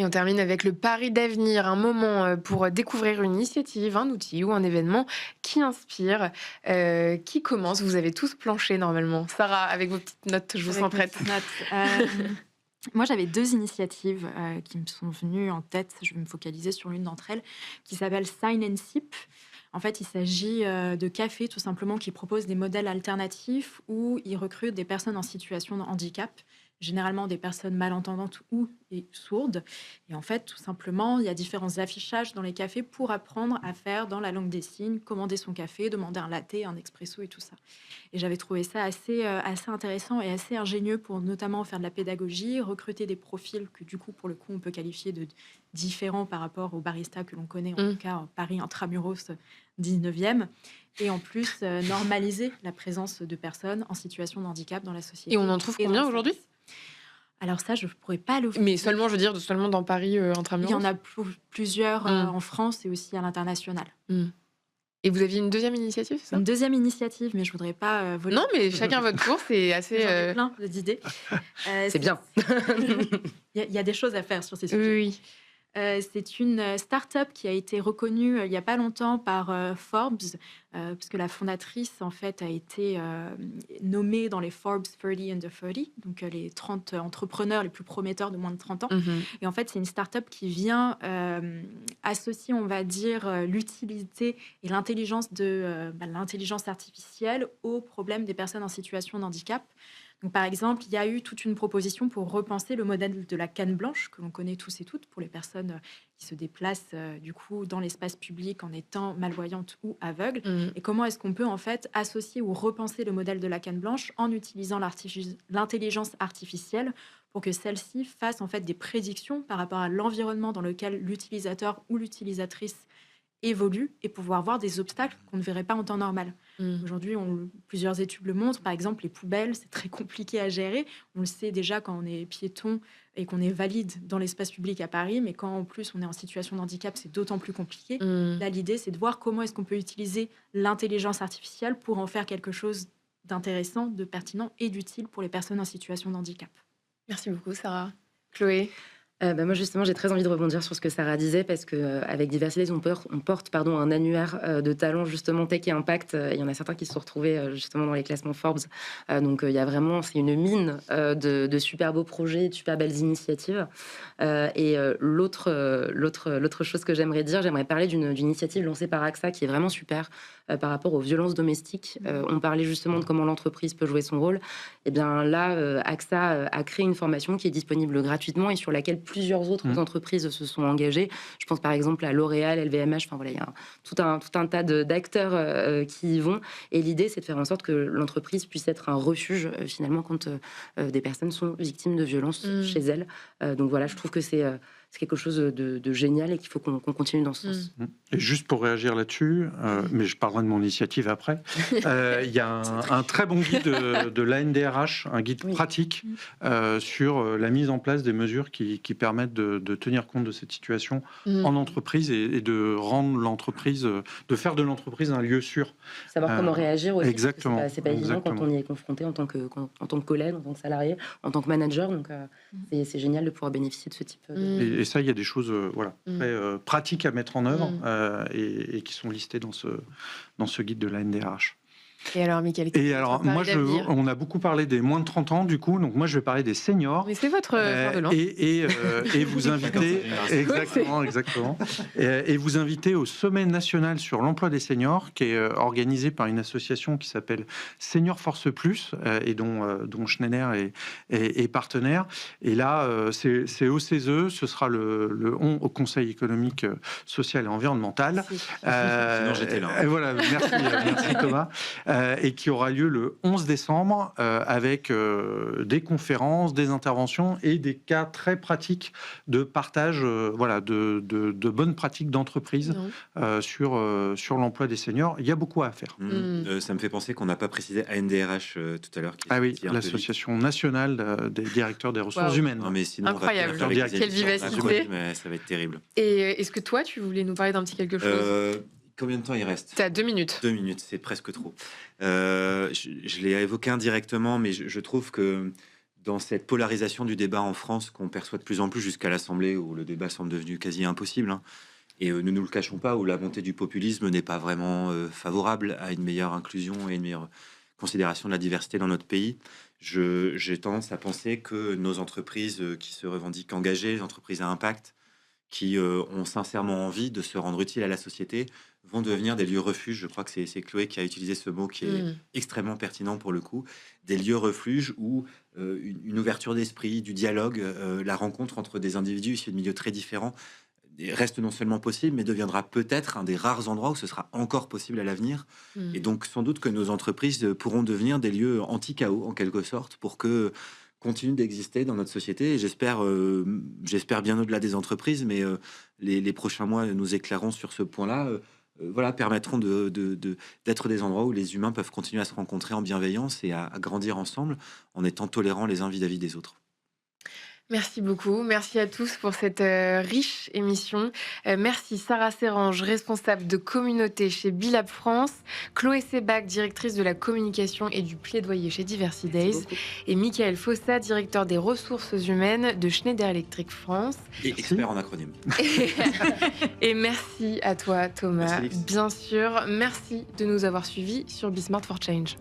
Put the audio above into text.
on termine avec le pari d'avenir, un moment pour découvrir une initiative, un outil ou un événement qui inspire. Qui commence? Vous avez tous planché normalement. Sarah, avec vos petites notes, je vous sens Avec mes prête. petites notes. Moi, j'avais 2 initiatives, qui me sont venues en tête. Je vais me focaliser sur l'une d'entre elles, qui s'appelle Sign and Sip. En fait, il s'agit, de cafés, tout simplement, qui proposent des modèles alternatifs où ils recrutent des personnes en situation de handicap, généralement des personnes malentendantes ou et sourdes. Et en fait, tout simplement, il y a différents affichages dans les cafés pour apprendre à faire dans la langue des signes, commander son café, demander un latte, un expresso et tout ça. Et j'avais trouvé ça assez intéressant et assez ingénieux pour notamment faire de la pédagogie, recruter des profils que du coup, pour le coup, on peut qualifier de différents par rapport aux baristas que l'on connaît, en tout Mmh. cas Paris intramuros 19e. Et en plus, normaliser la présence de personnes en situation de handicap dans la Et on société en trouve et dans les combien aujourd'hui? services. Alors ça, je ne pourrais pas le Mais dire. seulement, je veux dire, seulement dans Paris, Il y en intramuros? a plusieurs Mmh. en France et aussi à l'international. Mmh. Et vous aviez une deuxième initiative, c'est ça? Une deuxième initiative, mais je voudrais pas voler. Non, mais chacun votre tour, c'est assez. J'en ai plein d'idées. C'est bien. Il y a des choses à faire sur ces Oui, sujets. oui. C'est une start-up qui a été reconnue il n'y a pas longtemps par Forbes, parce que la fondatrice en fait a été nommée dans les Forbes 30 Under 30, donc les 30 entrepreneurs les plus prometteurs de moins de 30 ans. Mmh. Et en fait, c'est une start-up qui vient associer, on va dire, l'utilité et l'intelligence l'intelligence artificielle aux problèmes des personnes en situation de handicap. Donc, par exemple, il y a eu toute une proposition pour repenser le modèle de la canne blanche que l'on connaît tous et toutes pour les personnes qui se déplacent du coup dans l'espace public en étant malvoyantes ou aveugles. Mmh. Et comment est-ce qu'on peut en fait associer ou repenser le modèle de la canne blanche en utilisant l'intelligence artificielle pour que celle-ci fasse en fait des prédictions par rapport à l'environnement dans lequel l'utilisateur ou l'utilisatrice évolue et pouvoir voir des obstacles qu'on ne verrait pas en temps normal. Mmh. Aujourd'hui, plusieurs études le montrent. Par exemple, les poubelles, c'est très compliqué à gérer. On le sait déjà quand on est piéton et qu'on est valide dans l'espace public à Paris, mais quand en plus on est en situation de handicap, c'est d'autant plus compliqué. Mmh. Là, l'idée, c'est de voir comment est-ce qu'on peut utiliser l'intelligence artificielle pour en faire quelque chose d'intéressant, de pertinent et d'utile pour les personnes en situation de handicap. Merci beaucoup, Sarah. Chloé? Moi, justement, j'ai très envie de rebondir sur ce que Sarah disait parce qu'avec Diversité, on porte un annuaire de talents, justement, tech et impact. Il y en a certains qui se sont retrouvés justement dans les classements Forbes. Donc, il y a vraiment, c'est une mine de super beaux projets, de super belles initiatives. L'autre chose que j'aimerais parler d'une initiative lancée par AXA qui est vraiment super par rapport aux violences domestiques. On parlait justement de comment l'entreprise peut jouer son rôle. Et bien là, AXA a créé une formation qui est disponible gratuitement et sur laquelle plusieurs autres entreprises se sont engagées. Je pense par exemple à L'Oréal, LVMH, enfin voilà, il y a tout un tas d'acteurs qui y vont. Et l'idée, c'est de faire en sorte que l'entreprise puisse être un refuge finalement quand des personnes sont victimes de violences chez elles. Donc voilà, je trouve que c'est quelque chose de génial et qu'il faut qu'on continue dans ce sens. Et juste pour réagir là-dessus, mais je parlerai de mon initiative après, il y a un très bon guide de l'ANDRH, un guide pratique sur la mise en place des mesures qui permettent de tenir compte de cette situation en entreprise et de rendre l'entreprise, de faire de l'entreprise un lieu sûr. Savoir comment réagir aussi. Exactement. C'est pas évident quand on y est confronté en tant que collègue, en tant que salarié, en tant que manager. Donc c'est génial de pouvoir bénéficier de ce type de... Et ça, il y a des choses très pratiques à mettre en œuvre et qui sont listées dans ce guide de la NDRH. Et alors, Mickaël? On a beaucoup parlé des moins de 30 ans, du coup, donc moi, je vais parler des seniors. Mais c'est votre fer de lance. Et vous inviter... exactement. Et vous inviter au Sommet national sur l'emploi des seniors, qui est organisé par une association qui s'appelle Senior Force Plus, et dont Schneider est partenaire. Et là, c'est au CESE, ce sera au Conseil économique, social et environnemental. Sinon, j'étais là. Voilà, merci Thomas. Et qui aura lieu le 11 décembre avec des conférences, des interventions et des cas très pratiques de partage de bonnes pratiques d'entreprise sur l'emploi des seniors. Il y a beaucoup à faire. Ça me fait penser qu'on n'a pas précisé ANDRH tout à l'heure. Ah oui, l'Association nationale des directeurs des ressources humaines. Non, mais sinon, incroyable. Quelle vivacité. Mais ça va être terrible. Et est-ce que toi, tu voulais nous parler d'un petit quelque chose? Combien de temps il reste? T'as 2 minutes. 2 minutes, c'est presque trop. Je l'ai évoqué indirectement, mais je trouve que dans cette polarisation du débat en France qu'on perçoit de plus en plus jusqu'à l'Assemblée, où le débat semble devenu quasi impossible, hein. Et ne nous le cachons pas, où la montée du populisme n'est pas vraiment favorable à une meilleure inclusion et une meilleure considération de la diversité dans notre pays. J'ai tendance à penser que nos entreprises qui se revendiquent engagées, les entreprises à impact, qui ont sincèrement envie de se rendre utiles à la société, vont devenir des lieux refuges. Je crois que c'est Chloé qui a utilisé ce mot qui est extrêmement pertinent pour le coup. Des lieux refuges où une ouverture d'esprit, du dialogue, la rencontre entre des individus issus de milieux très différents reste non seulement possible, mais deviendra peut-être un des rares endroits où ce sera encore possible à l'avenir. Et donc, sans doute que nos entreprises pourront devenir des lieux anti-chaos, en quelque sorte, pour que continuent d'exister dans notre société. Et j'espère bien au-delà des entreprises, mais les prochains mois nous éclairons sur ce point-là. Voilà, permettront d'être des endroits où les humains peuvent continuer à se rencontrer en bienveillance et à grandir ensemble, en étant tolérants les uns vis-à-vis des autres. Merci beaucoup. Merci à tous pour cette riche émission. Merci Sarah Serrange, responsable de communauté chez Bilab France, Chloé Sebac, directrice de la communication et du plaidoyer chez Diversity Days, et Michael Fossa, directeur des ressources humaines de Schneider Electric France. Et expert en acronyme. Et merci à toi Thomas, Merci, Alix. bien sûr. Merci de nous avoir suivis sur Be Smart for Change.